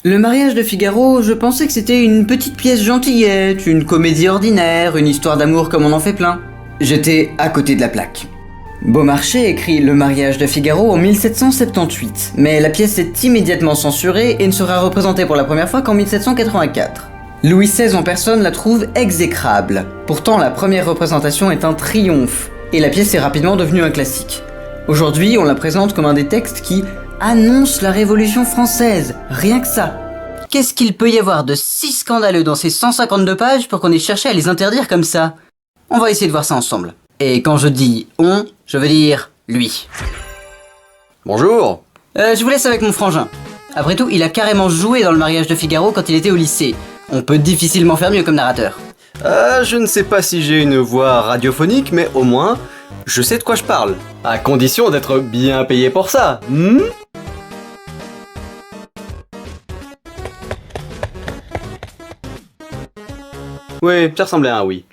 Le mariage de Figaro, je pensais que c'était une petite pièce gentillette, une comédie ordinaire, une histoire d'amour comme on en fait plein. J'étais à côté de la plaque. Beaumarchais écrit Le mariage de Figaro en 1778, mais la pièce est immédiatement censurée et ne sera représentée pour la première fois qu'en 1784. Louis XVI en personne la trouve exécrable. Pourtant, la première représentation est un triomphe, et la pièce est rapidement devenue un classique. Aujourd'hui, on la présente comme un des textes qui annonce la Révolution française, rien que ça. Qu'est-ce qu'il peut y avoir de si scandaleux dans ces 152 pages pour qu'on ait cherché à les interdire comme ça? On va essayer de voir ça ensemble. Et quand je dis « on », je veux dire « lui ». Bonjour. Je vous laisse avec mon frangin. Après tout, il a carrément joué dans Le mariage de Figaro quand il était au lycée. On peut difficilement faire mieux comme narrateur. Je ne sais pas si j'ai une voix radiophonique, mais au moins, je sais de quoi je parle. À condition d'être bien payé pour ça. Oui, ça ressemblait à un oui.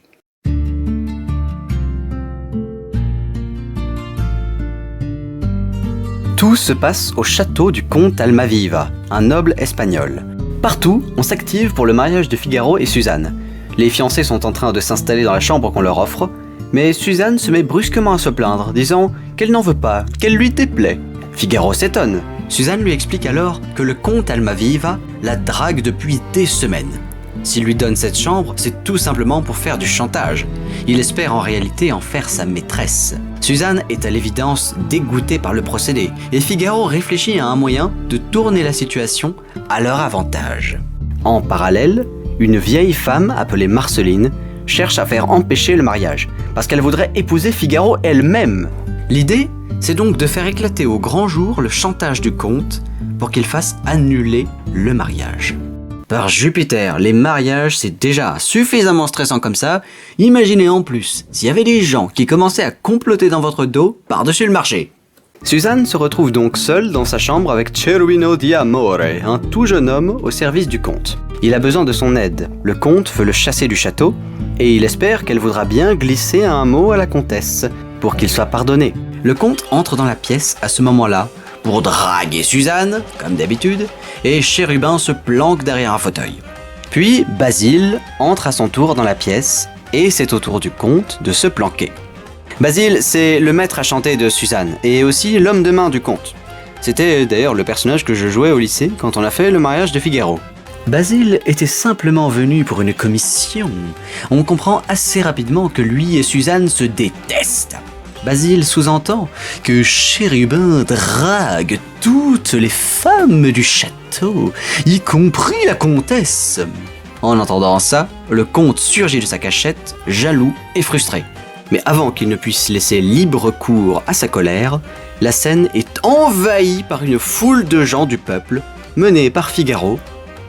Tout se passe au château du comte Almaviva, un noble espagnol. Partout, on s'active pour le mariage de Figaro et Suzanne. Les fiancés sont en train de s'installer dans la chambre qu'on leur offre, mais Suzanne se met brusquement à se plaindre, disant qu'elle n'en veut pas, qu'elle lui déplaît. Figaro s'étonne. Suzanne lui explique alors que le comte Almaviva la drague depuis des semaines. S'il lui donne cette chambre, c'est tout simplement pour faire du chantage. Il espère en réalité en faire sa maîtresse. Suzanne est à l'évidence dégoûtée par le procédé, et Figaro réfléchit à un moyen de tourner la situation à leur avantage. En parallèle, une vieille femme appelée Marceline cherche à faire empêcher le mariage, parce qu'elle voudrait épouser Figaro elle-même. L'idée, c'est donc de faire éclater au grand jour le chantage du comte pour qu'il fasse annuler le mariage. Par Jupiter, les mariages, c'est déjà suffisamment stressant comme ça. Imaginez en plus s'il y avait des gens qui commençaient à comploter dans votre dos par-dessus le marché. Suzanne se retrouve donc seule dans sa chambre avec Cherubino di Amore, un tout jeune homme au service du comte. Il a besoin de son aide. Le comte veut le chasser du château et il espère qu'elle voudra bien glisser un mot à la comtesse pour qu'il soit pardonné. Le comte entre dans la pièce à ce moment-là pour draguer Suzanne, comme d'habitude, et Chérubin se planque derrière un fauteuil. Puis Basile entre à son tour dans la pièce, et c'est au tour du comte de se planquer. Basile, c'est le maître à chanter de Suzanne, et aussi l'homme de main du comte. C'était d'ailleurs le personnage que je jouais au lycée quand on a fait le mariage de Figaro. Basile était simplement venu pour une commission. On comprend assez rapidement que lui et Suzanne se détestent. Basile sous-entend que Chérubin drague toutes les femmes du château, y compris la comtesse. En entendant ça, le comte surgit de sa cachette, jaloux et frustré. Mais avant qu'il ne puisse laisser libre cours à sa colère, la scène est envahie par une foule de gens du peuple, menée par Figaro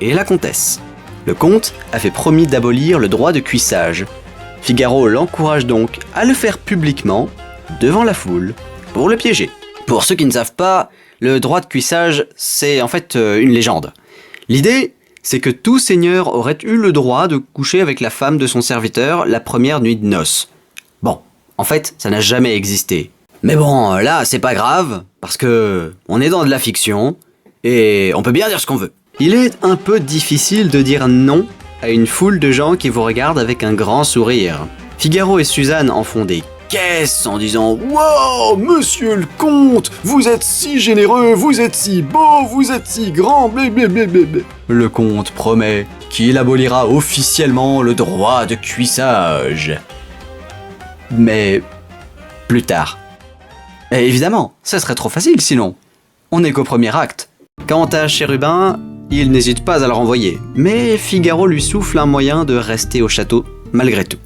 et la comtesse. Le comte a fait promis d'abolir le droit de cuissage. Figaro l'encourage donc à le faire publiquement, devant la foule, pour le piéger. Pour ceux qui ne savent pas, le droit de cuissage, c'est en fait une légende. L'idée, c'est que tout seigneur aurait eu le droit de coucher avec la femme de son serviteur la première nuit de noces. Bon, en fait, ça n'a jamais existé. Mais bon, là, c'est pas grave, parce que on est dans de la fiction, et on peut bien dire ce qu'on veut. Il est un peu difficile de dire non à une foule de gens qui vous regardent avec un grand sourire. Figaro et Suzanne en font des caisses en disant « Wow, monsieur le comte, vous êtes si généreux, vous êtes si beau, vous êtes si grand, blablabla. » Le comte promet qu'il abolira officiellement le droit de cuissage. Mais plus tard. Et évidemment, ça serait trop facile sinon. On n'est qu'au premier acte. Quant à Chérubin, il n'hésite pas à le renvoyer, mais Figaro lui souffle un moyen de rester au château malgré tout.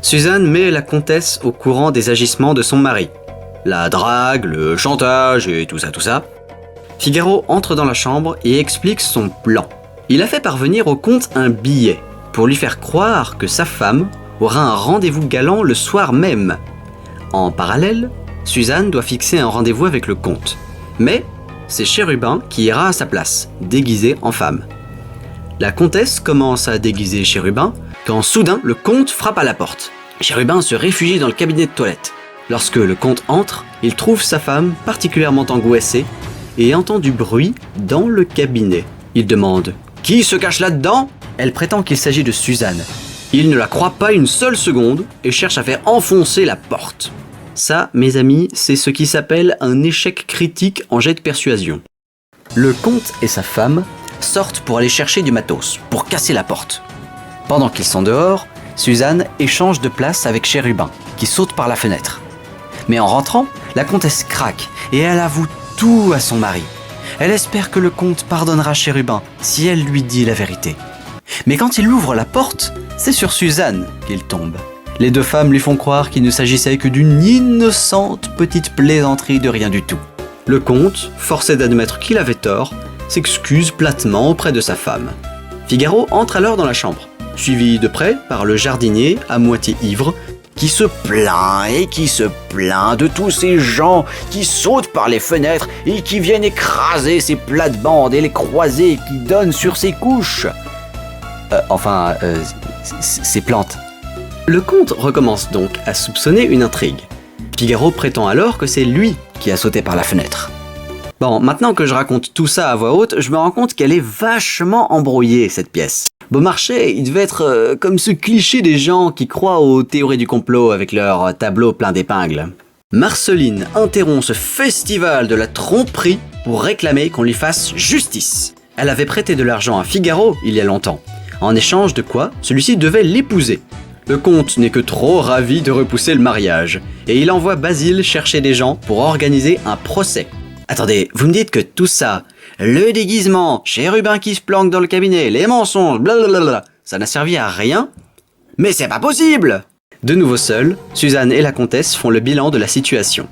Suzanne met la comtesse au courant des agissements de son mari. La drague, le chantage et tout ça. Figaro entre dans la chambre et explique son plan. Il a fait parvenir au comte un billet pour lui faire croire que sa femme aura un rendez-vous galant le soir même. En parallèle, Suzanne doit fixer un rendez-vous avec le comte. Mais c'est Chérubin qui ira à sa place, déguisé en femme. La comtesse commence à déguiser Chérubin quand soudain le comte frappe à la porte. Chérubin se réfugie dans le cabinet de toilette. Lorsque le comte entre, il trouve sa femme particulièrement angoissée et entend du bruit dans le cabinet. Il demande « Qui se cache là-dedans ?» Elle prétend qu'il s'agit de Suzanne. Il ne la croit pas une seule seconde et cherche à faire enfoncer la porte. Ça, mes amis, c'est ce qui s'appelle un échec critique en jet de persuasion. Le comte et sa femme sortent pour aller chercher du matos, pour casser la porte. Pendant qu'ils sont dehors, Suzanne échange de place avec Chérubin, qui saute par la fenêtre. Mais en rentrant, la comtesse craque et elle avoue tout à son mari. Elle espère que le comte pardonnera Chérubin si elle lui dit la vérité. Mais quand il ouvre la porte, c'est sur Suzanne qu'il tombe. Les deux femmes lui font croire qu'il ne s'agissait que d'une innocente petite plaisanterie de rien du tout. Le comte, forcé d'admettre qu'il avait tort, s'excuse platement auprès de sa femme. Figaro entre alors dans la chambre, suivi de près par le jardinier à moitié ivre, qui se plaint de tous ces gens qui sautent par les fenêtres et qui viennent écraser ses plates-bandes et les croisées qui donnent sur ses couches. Ses plantes. Le comte recommence donc à soupçonner une intrigue. Figaro prétend alors que c'est lui qui a sauté par la fenêtre. Bon, maintenant que je raconte tout ça à voix haute, je me rends compte qu'elle est vachement embrouillée, cette pièce. Beaumarchais, il devait être comme ce cliché des gens qui croient aux théories du complot avec leur tableau plein d'épingles. Marceline interrompt ce festival de la tromperie pour réclamer qu'on lui fasse justice. Elle avait prêté de l'argent à Figaro il y a longtemps, en échange de quoi celui-ci devait l'épouser. Le comte n'est que trop ravi de repousser le mariage, et il envoie Basile chercher des gens pour organiser un procès. Attendez, vous me dites que tout ça, le déguisement, Chérubin qui se planque dans le cabinet, les mensonges, blablabla, ça n'a servi à rien? Mais c'est pas possible! De nouveau seuls, Suzanne et la comtesse font le bilan de la situation.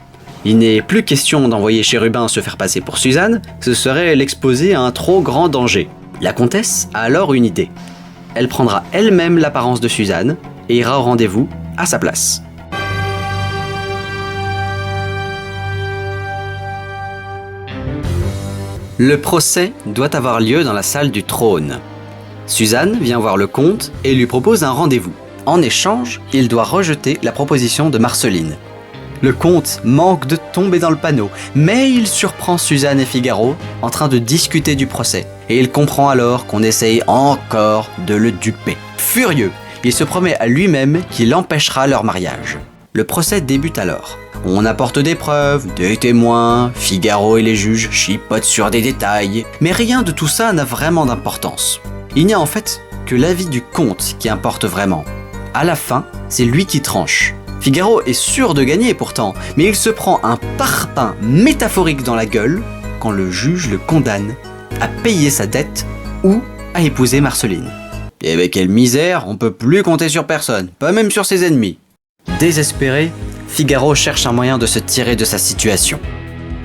Il n'est plus question d'envoyer Chérubin se faire passer pour Suzanne, ce serait l'exposer à un trop grand danger. La comtesse a alors une idée. Elle prendra elle-même l'apparence de Suzanne et ira au rendez-vous à sa place. Le procès doit avoir lieu dans la salle du trône. Suzanne vient voir le comte et lui propose un rendez-vous. En échange, il doit rejeter la proposition de Marceline. Le comte manque de tomber dans le panneau, mais il surprend Suzanne et Figaro en train de discuter du procès, et il comprend alors qu'on essaye encore de le duper. Furieux, il se promet à lui-même qu'il empêchera leur mariage. Le procès débute alors. On apporte des preuves, des témoins, Figaro et les juges chipotent sur des détails, mais rien de tout ça n'a vraiment d'importance. Il n'y a en fait que l'avis du comte qui importe vraiment. À la fin, c'est lui qui tranche. Figaro est sûr de gagner pourtant, mais il se prend un parpaing métaphorique dans la gueule quand le juge le condamne à payer sa dette ou à épouser Marceline. Et avec quelle misère, on peut plus compter sur personne, pas même sur ses ennemis. Désespéré, Figaro cherche un moyen de se tirer de sa situation.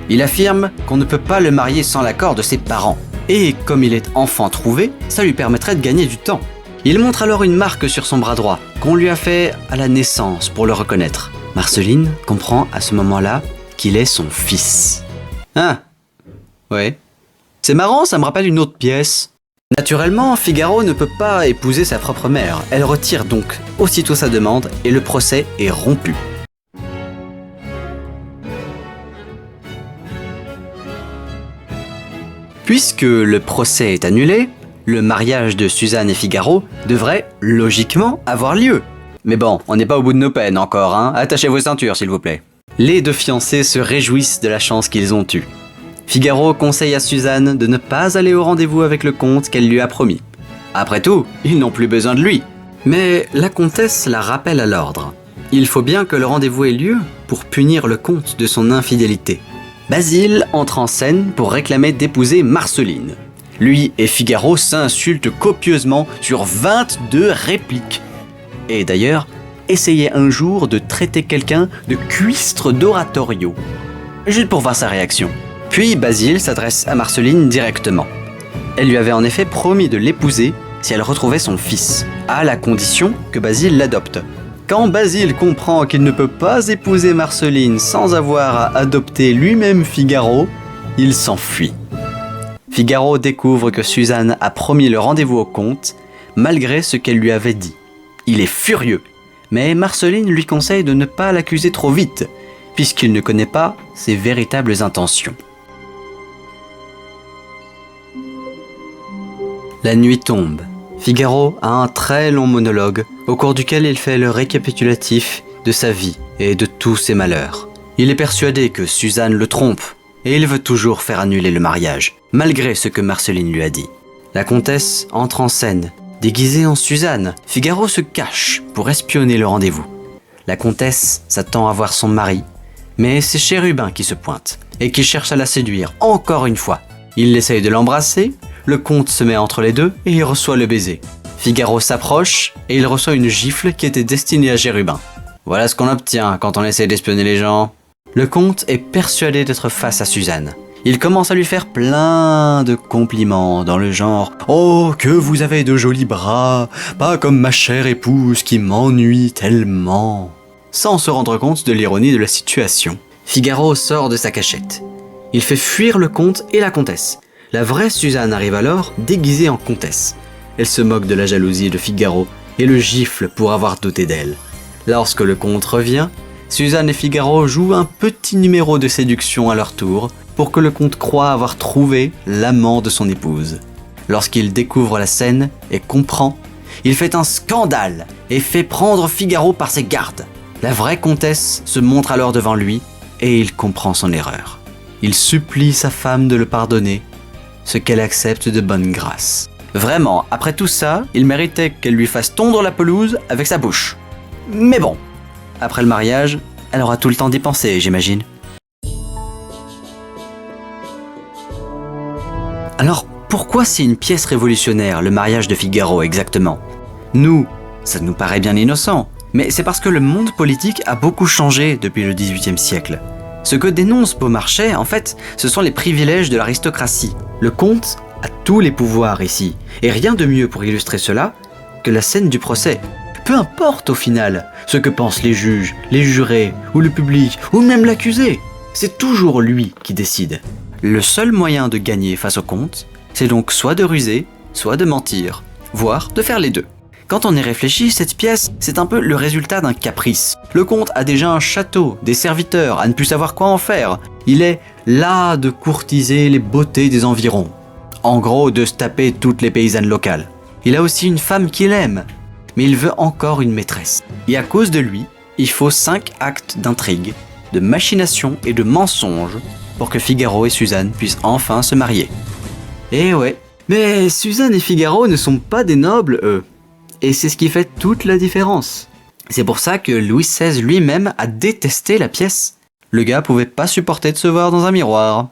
Il affirme qu'on ne peut pas le marier sans l'accord de ses parents. Et comme il est enfant trouvé, ça lui permettrait de gagner du temps. Il montre alors une marque sur son bras droit, qu'on lui a fait à la naissance pour le reconnaître. Marceline comprend à ce moment-là qu'il est son fils. Ah, ouais. C'est marrant, ça me rappelle une autre pièce. Naturellement, Figaro ne peut pas épouser sa propre mère. Elle retire donc aussitôt sa demande et le procès est rompu. Puisque le procès est annulé, le mariage de Suzanne et Figaro devrait logiquement avoir lieu. Mais bon, on n'est pas au bout de nos peines encore, hein. Attachez vos ceintures, s'il vous plaît. Les deux fiancés se réjouissent de la chance qu'ils ont eue. Figaro conseille à Suzanne de ne pas aller au rendez-vous avec le comte qu'elle lui a promis. Après tout, ils n'ont plus besoin de lui. Mais la comtesse la rappelle à l'ordre. Il faut bien que le rendez-vous ait lieu pour punir le comte de son infidélité. Basile entre en scène pour réclamer d'épouser Marceline. Lui et Figaro s'insultent copieusement sur 22 répliques. Et d'ailleurs, essayez un jour de traiter quelqu'un de cuistre d'oratorio. Juste pour voir sa réaction. Puis Basile s'adresse à Marceline directement. Elle lui avait en effet promis de l'épouser si elle retrouvait son fils, à la condition que Basile l'adopte. Quand Basile comprend qu'il ne peut pas épouser Marceline sans avoir à adopter lui-même Figaro, il s'enfuit. Figaro découvre que Suzanne a promis le rendez-vous au comte, malgré ce qu'elle lui avait dit. Il est furieux, mais Marceline lui conseille de ne pas l'accuser trop vite, puisqu'il ne connaît pas ses véritables intentions. La nuit tombe. Figaro a un très long monologue au cours duquel il fait le récapitulatif de sa vie et de tous ses malheurs. Il est persuadé que Suzanne le trompe et il veut toujours faire annuler le mariage, malgré ce que Marceline lui a dit. La comtesse entre en scène. Déguisée en Suzanne, Figaro se cache pour espionner le rendez-vous. La comtesse s'attend à voir son mari, mais c'est Chérubin qui se pointe et qui cherche à la séduire encore une fois. Il essaye de l'embrasser, le comte se met entre les deux et il reçoit le baiser. Figaro s'approche et il reçoit une gifle qui était destinée à Chérubin. Voilà ce qu'on obtient quand on essaie d'espionner les gens. Le comte est persuadé d'être face à Suzanne. Il commence à lui faire plein de compliments dans le genre « Oh, que vous avez de jolis bras, pas comme ma chère épouse qui m'ennuie tellement !» Sans se rendre compte de l'ironie de la situation. Figaro sort de sa cachette. Il fait fuir le comte et la comtesse. La vraie Suzanne arrive alors, déguisée en comtesse. Elle se moque de la jalousie de Figaro et le gifle pour avoir douté d'elle. Lorsque le comte revient, Suzanne et Figaro jouent un petit numéro de séduction à leur tour pour que le comte croie avoir trouvé l'amant de son épouse. Lorsqu'il découvre la scène et comprend, il fait un scandale et fait prendre Figaro par ses gardes. La vraie comtesse se montre alors devant lui et il comprend son erreur. Il supplie sa femme de le pardonner, ce qu'elle accepte de bonne grâce. Vraiment, après tout ça, il méritait qu'elle lui fasse tondre la pelouse avec sa bouche. Mais bon, après le mariage, elle aura tout le temps d'y penser, j'imagine. Alors, pourquoi c'est une pièce révolutionnaire, le mariage de Figaro, exactement ? Nous, ça nous paraît bien innocent, mais c'est parce que le monde politique a beaucoup changé depuis le XVIIIe siècle. Ce que dénonce Beaumarchais, en fait, ce sont les privilèges de l'aristocratie. Le comte a tous les pouvoirs ici, et rien de mieux pour illustrer cela que la scène du procès. Peu importe au final ce que pensent les juges, les jurés, ou le public, ou même l'accusé, c'est toujours lui qui décide. Le seul moyen de gagner face au comte, c'est donc soit de ruser, soit de mentir, voire de faire les deux. Quand on y réfléchit, cette pièce, c'est un peu le résultat d'un caprice. Le comte a déjà un château, des serviteurs, à ne plus savoir quoi en faire. Il est là de courtiser les beautés des environs. En gros, de se taper toutes les paysannes locales. Il a aussi une femme qu'il aime, mais il veut encore une maîtresse. Et à cause de lui, il faut 5 actes d'intrigue, de machination et de mensonge pour que Figaro et Suzanne puissent enfin se marier. Et ouais, mais Suzanne et Figaro ne sont pas des nobles, eux. Et c'est ce qui fait toute la différence. C'est pour ça que Louis XVI lui-même a détesté la pièce. Le gars pouvait pas supporter de se voir dans un miroir.